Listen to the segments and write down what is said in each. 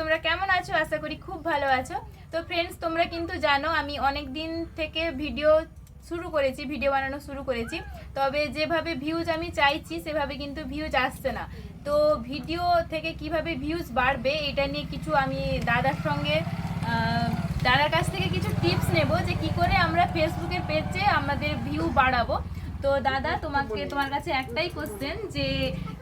তোমরা কেমন আছো? আশা করি খুব ভালো আছো। তো ফ্রেন্ডস, তোমরা কিন্তু জানো আমি অনেক দিন থেকে ভিডিও বানানো শুরু করেছি, তবে যেভাবে ভিউজ আমি চাইছি সেভাবে কিন্তু ভিউজ আসছে না। তো ভিডিও থেকে কিভাবে ভিউজ বাড়বে এটা নিয়ে কিছু আমি দাদার কাছ থেকে কিছু টিপস নেব, যে কি করে আমরা ফেসবুকের পেজে আমাদের ভিউ বাড়াবো। তো দাদা, তোমার কাছে একটাই কোশ্চেন, যে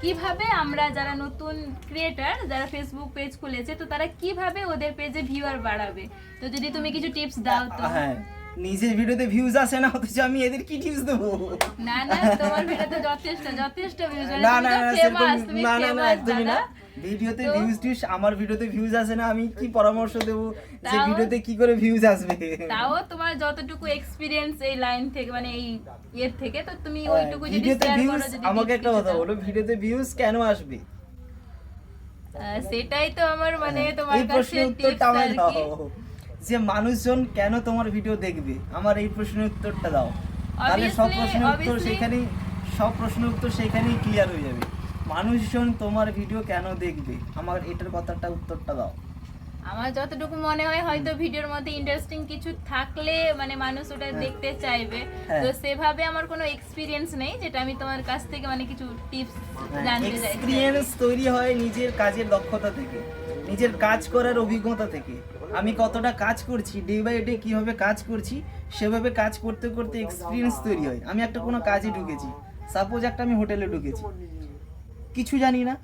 কিভাবে আমরা যারা নতুন ক্রিয়েটার, যারা ফেসবুক পেজ খুলেছে, তো তারা কিভাবে ওদের পেজে ভিউয়ার বাড়াবে? তো যদি তুমি কিছু টিপস দাও তো। হ্যাঁ, নিজের ভিডিওতে ভিউজ আসে না, অথচ আমি এদের কি টিপস দেবো? না না, তোমার ভিডিওতে যথেষ্ট ভিউজ আসে। না না না, তুমি না না না, ফেমাস একদমই না। ভিডিওতে ভিউজ টিপস, আমার ভিডিওতে ভিউজ আসে না, আমি কি পরামর্শ দেব যে ভিডিওতে কি করে ভিউজ আসবে? তাও তোমার যতটুকু এক্সপেরিয়েন্স এই লাইন থেকে, মানে এই এর থেকে, তো তুমি ওইটুকু যদি ভিডিওতে শেয়ার ভিউজ, করো। যদি আমাকে একটা কথা বলো, ভিডিওতে ভিউজ কেন আসবে? সেটাই তো আমার মানে তোমার এই কাছে প্রশ্নের উত্তরটা টিপস আমায় আর দাও, কি। যে মানুষজন কেন তোমার ভিডিও দেখবে, আমার এই প্রশ্নের উত্তরটা দাও। তাহলে সব প্রশ্নের উত্তর সেখানেই ক্লিয়ার হয়ে যাবে। মানুষজন তোমার ভিডিও কেন দেখবে, আমার এটার উত্তরটা দাও। আমার যতটুকু মনে হয়, হয়তো ভিডিওর মধ্যে ইন্টারেস্টিং কিছু থাকলে মানে মানুষ ওটা দেখতে চাইবে। তো সেভাবে আমার কোনো এক্সপিরিয়েন্স নেই, যেটা আমি তোমার কাছ থেকে মানে কিছু টিপস জানতে চাই। এক্সপেরিয়েন্স তৈরি হয় নিজের কাজের দক্ষতা থেকে, নিজের কাজ করার অভিজ্ঞতা থেকে। আমি কতটা কাজ করছি, ডে বাই ডে কিভাবে কাজ করছি, সেভাবে কাজ করতে করতে এক্সপিরিয়েন্স তৈরি হয়। আমি একটা কোনো কাজে ঢুকেছি, সাপোজ আমি হোটেলে ঢুকেছি, কিছু জানি না,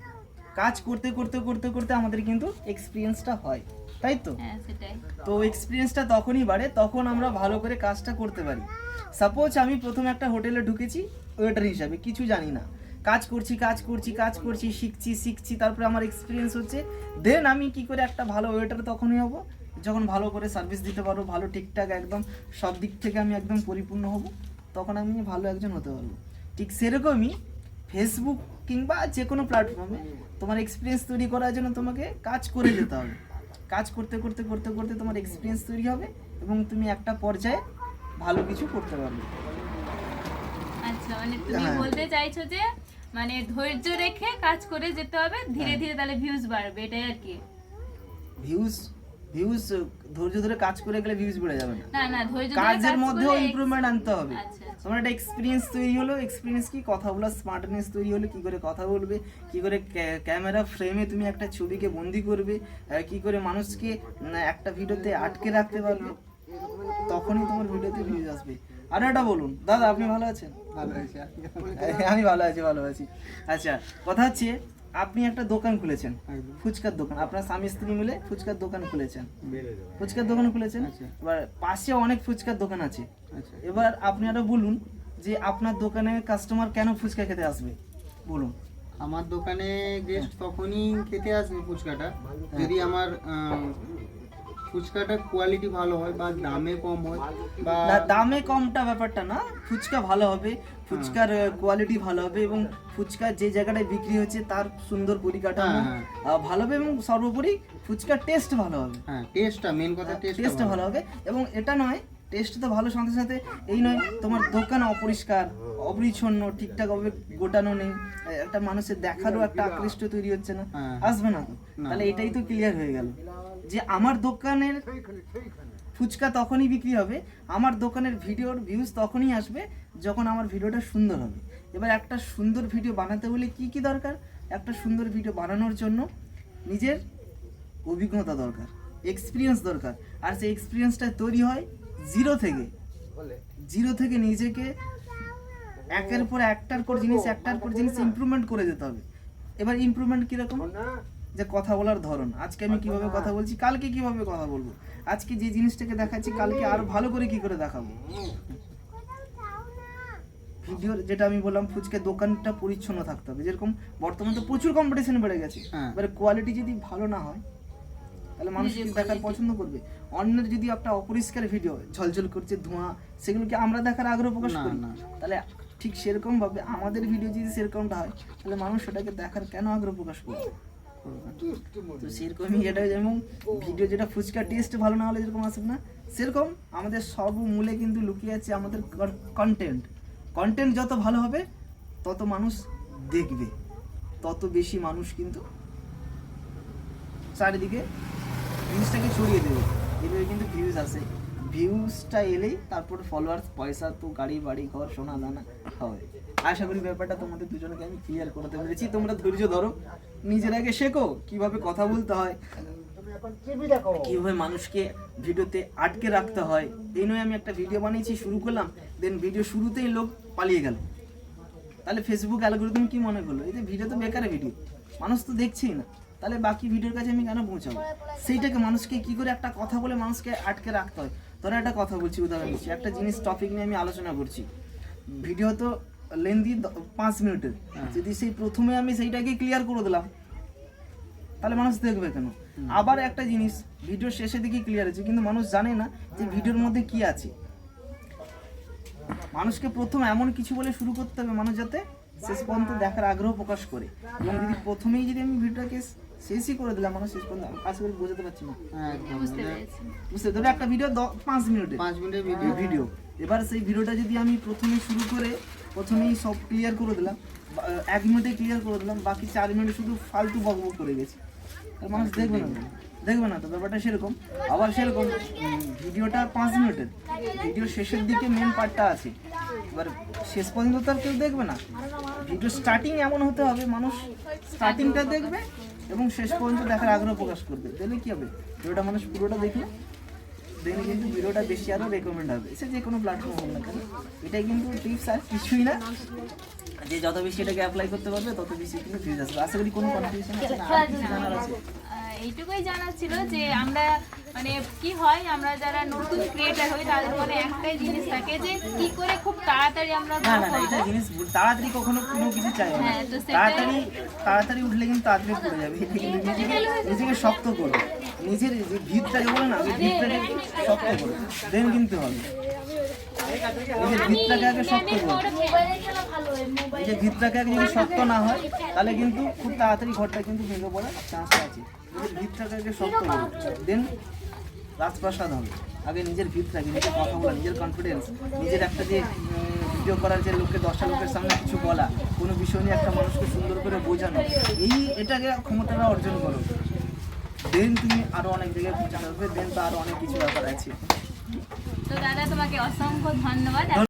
কাজ করতে করতে করতে করতে আমাদের কিন্তু এক্সপিরিয়েন্সটা হয়, তাই তো? হ্যাঁ, সেটাই। তো এক্সপিরিয়েন্সটা তখনই বাড়ে, তখন আমরা ভালো করে কাজটা করতে পারি। সাপোজ আমি প্রথমে একটা হোটেলে ঢুকেছি ওয়েটার হিসাবে, কিছু জানি না, কাজ করছি, শিখছি, তারপরে আমার এক্সপিরিয়েন্স হচ্ছে। দেন আমি কি করে একটা ভালো ওয়েটার তখনই হব, যখন ভালো করে সার্ভিস দিতে পারবো, ভালো ঠিকঠাক একদম সব দিক থেকে আমি একদম পরিপূর্ণ হব, তখন আমি ভালো একজন হতে পারবো। ঠিক সেরকমই ফেসবুক কিংবা যে কোনো প্ল্যাটফর্মে তোমার এক্সপিরিয়েন্স তৈরি করার জন্য তোমাকে কাজ করে যেতে হবে। কাজ করতে করতে করতে করতে তোমার এক্সপিরিয়েন্স তৈরি হবে এবং তুমি একটা পর্যায়ে ভালো কিছু করতে পারবে। আচ্ছা, মানে তুমি বলতে চাইছো যে মানে ধৈর্য রেখে কাজ করে যেতে হবে, ধীরে ধীরে তাহলে ভিউজ বাড়বে, এটাই আর কি। ভিউজ ধৈর্য ধরে কাজ করে গেলে ভিউজ বেড়ে যাবে না। না না, ধৈর্য ধরে কাজের মধ্যেও ইমপ্রুভমেন্ট আনতে হবে। আচ্ছা। তোমার একটা এক্সপিরিয়েন্স তৈরি হলো, এক্সপিরিয়েন্স কি, কথা বলার স্মার্টনেস তৈরি হলো, কি করে কথা বলবে, কি করে ক্যামেরা ফ্রেমে তুমি একটা ছবিকে বন্দি করবে, কি করে মানুষকে একটা ভিডিওতে আটকে রাখতে পারবে, তখনই তোমার ভিডিওতে ভিউজ আসবে। আর একটা বলুন দাদা, আপনি ভালো আছেন? আমি ভালো আছি। আচ্ছা, কথা হচ্ছে আপনি একটা দোকান খুলেছেন, ফুচকার দোকান, আপনার স্বামী স্ত্রী মিলে ফুচকার দোকান খুলেছেন। এবার পাশে অনেক ফুচকার দোকান আছে। এবার আপনি আরো বলুন যে আপনার দোকানে কাস্টমার কেন ফুচকা খেতে আসবে, বলুন। আমার দোকানে গেস্ট তখনই খেতে আসবে ফুচকাটা যদি আমার ফুচকাটার কোয়ালিটি ভালো হয় বা দামে কম হয়। বা দামে কমটা ব্যাপারটা না, ফুচকা ভালো হবে, ফুচকার কোয়ালিটি ভালো হবে এবং ফুচকা যে জায়গাটায় বিক্রি হচ্ছে তার সুন্দর পরিকাঠামো ভালো হবে এবং সর্বোপরি ফুচকার টেস্ট ভালো হবে। হ্যাঁ, টেস্টটা মেন কথা, টেস্টটা ভালো হবে। এবং এটা নয়, টেস্ট তো ভালো, সাথে সাথে এই নয় তোমার দোকান অপরিষ্কার অপরিচ্ছন্ন, ঠিকঠাক ভাবে গোটানো নেই, একটা মানুষের দেখারও একটা আকৃষ্ট তৈরি হচ্ছে না, আসবে না তো। তাহলে এটাই তো ক্লিয়ার হয়ে গেল যে আমার দোকানের ফুচকা তখনই বিক্রি হবে, আমার দোকানের ভিডিওর ভিউজ তখনই আসবে যখন আমার ভিডিওটা সুন্দর হবে। এবার একটা সুন্দর ভিডিও বানাতে হলে কি কি দরকার? একটা সুন্দর ভিডিও বানানোর জন্য নিজের অভিজ্ঞতা দরকার, এক্সপিরিয়েন্স দরকার। আর সেই এক্সপিরিয়েন্সটা তৈরি হয় জিরো থেকে নিজেকে একটার পর জিনিস ইমপ্রুভমেন্ট করে যেতে হবে। এবার ইমপ্রুভমেন্ট কিরকম? যে কথা বলার ধরন, আজকে আমি কিভাবে কথা বলছি, কালকে কিভাবে কথা বলবো, আজকে যে জিনিসটাকে দেখাচ্ছি কালকে আরো ভালো করে কি করে দেখাবো। ভিডিওর যেটা আমি বললাম, ফুচকার দোকানটা পরিচ্ছন্ন থাকতে হবে। যেরকম বর্তমানে তো প্রচুর কম্পিটিশন বেড়ে গেছে, এবারে কোয়ালিটি যদি ভালো না হয় তাহলে মানুষ কি দেখার পছন্দ করবে? অন্যের যদি একটা অপরিষ্কার ভিডিও ঝলঝল করছে ধোঁয়া, সেগুলোকে আমরা দেখার আগ্রহ প্রকাশ করি না। তাহলে ঠিক সেরকম ভাবে আমাদের ভিডিও যদি সেরকমটা হয়, তাহলে মানুষ সেটাকে দেখার কেন আগ্রহ প্রকাশ করবে? তো সেরকমই এটা, যেমন ভিডিও যেটা ফুচকা টেস্ট ভালো না হলে যেরকম আসবে না, সেরকম আমাদের সর্বমূলে কিন্তু লুকিয়ে আছে আমাদের কন্টেন্ট যত ভালো হবে তত মানুষ দেখবে, তত বেশি মানুষ কিন্তু চারিদিকে জিনিসটাকে ছড়িয়ে দেবে, এভাবে কিন্তু ভিউজ আসে। ভিউজটা এলেই তারপর ফলোয়ার্স, পয়সা তো গাড়ি বাড়ি ঘর সোনা দানা হবে। আশা করি ব্যাপারটা তোমাদের দুজনকে আমি ক্লিয়ার করতে পেরেছি। তোমরা ধৈর্য ধরো, নিজের আগে শেখো কিভাবে কথা বলতে হয়, কিভাবে মানুষকে ভিডিওতে আটকে রাখতে হয়। এই নয় আমি একটা ভিডিও বানিয়েছি, শুরু করলাম, দেন ভিডিও শুরুতেই লোক পালিয়ে গেল, তাহলে ফেসবুক অ্যালগরিদম কি মনে করলো এই যে ভিডিও তো বেকার ভিডিও, মানুষ তো দেখছেই না, তাহলে বাকি ভিডিওর কাছে আমি কেন পৌঁছাবো? সেইটাকে মানুষকে কি করে একটা কথা বলে মানুষকে আটকে রাখতে হয়। ধরো একটা কথা বলছি, উদাহরণ দিচ্ছি, একটা জিনিস টপিক নিয়ে আমি আলোচনা করছি, ভিডিও তো লেন্দি 5 মিনিটের, যদি সেই প্রথমে আমি সেইটাকে ক্লিয়ার করে দিলাম তাহলে মানুষ দেখবে কেন? আবার একটা জিনিস ভিডিও শেষে দিকে ক্লিয়ার আছে, কিন্তু মানুষ জানে না যে ভিডিওর মধ্যে কি আছে। মানুষকে প্রথম এমন কিছু বলে শুরু করতে হবে মানুষ যাতে শেষ পর্যন্ত দেখার আগ্রহ প্রকাশ করে। এবং যদি প্রথমেই যদি আমি ভিডিওটাকে শেষই করে দিলাম, মানুষ শেষ পর্যন্ত কাজ করে বোঝাতে পারছি না। বুঝতে পেরেছি। বুঝতে ধরো একটা ভিডিও 5 মিনিটের 5 মিনিটের ভিডিও, এবার সেই ভিডিওটা যদি আমি প্রথমে শুরু করে প্রথমেই সব ক্লিয়ার করে দিলাম, 1 মিনিটে ক্লিয়ার করে দিলাম, বাকি 4 মিনিটে শুধু ফালতু বকবক করে গেছি, আর মানুষ দেখবে না, দেখবে না তো। ব্যাপারটা সেরকম। আবার সেরকম ভিডিওটা 5 মিনিটের, ভিডিও শেষের দিকে মেন পার্টটা আছে, এবার শেষ পর্যন্ত তো আর কেউ দেখবে না। ভিডিও স্টার্টিং এমন হতে হবে মানুষ স্টার্টিংটা দেখবে এবং শেষ পর্যন্ত দেখার আগ্রহ প্রকাশ করবে। তাহলে কি হবে, ভিডিওটা মানুষ পুরোটা দেখলে দেখলে কিন্তু ভিডিওটা বেশি আরও রেকমেন্ড হবে, সে যে কোনো প্ল্যাটফর্ম হোক না কেন। এটাই কিন্তু টিপস, আর কিছুই না। যে যত বেশি এটাকে অ্যাপ্লাই করতে পারবে তত বেশি কিন্তু ভিউজ আসবে। আশা করি কোনো কনফিউশন আছে না, আর কিছু জানার আছে? এইটুকুই জানার ছিল যে আমরা মানে কি হয়, আমরা যারা নতুন ক্রিয়েটার হই তাদের মনে একটাই জিনিস থাকে যে কি করে খুব তাড়াতাড়ি আমরা না না না, এটা জিনিস তাড়াতাড়ি কখনো কোনো কিছু চাই না। হ্যাঁ, তো সেটাই। তাড়াতাড়ি উঠলে কিন্তু তাড়াতাড়ি পড়ে যাবে। এটা কিন্তু নিজেকে শক্ত করো, নিজের যে ভিতটাকে বলে না, ওই ভিতটাকে শক্ত করো, দেন কিন্তু হবে। নিজের ভিতটাকে আগে শক্ত করো, নিজের ভিতটাকে আগে যদি শক্ত না হয় তাহলে কিন্তু খুব তাড়াতাড়ি ঘরটা কিন্তু ভেঙে পড়ার চান্স আছে। নিজের ভিতটাকে আগে শক্ত করো, দেন রাজপ্রাসাদ হবে। আগে নিজের ভিতটাকে, নিজের কথা বলা, নিজের কনফিডেন্স, নিজের একটা যে ভিডিও করার যে লোককে 10টা লোকের সামনে কিছু বলা, কোনো বিষয় নিয়ে একটা মানুষকে সুন্দর করে বোঝানো, এটাকে ক্ষমতাটা অর্জন করো, দেন তুমি আরো অনেক জায়গায় পৌঁছাতে পারবে। দেন তো আরো অনেক কিছু ব্যাপার আছে। তো দাদা তোমাকে অসংখ্য ধন্যবাদ।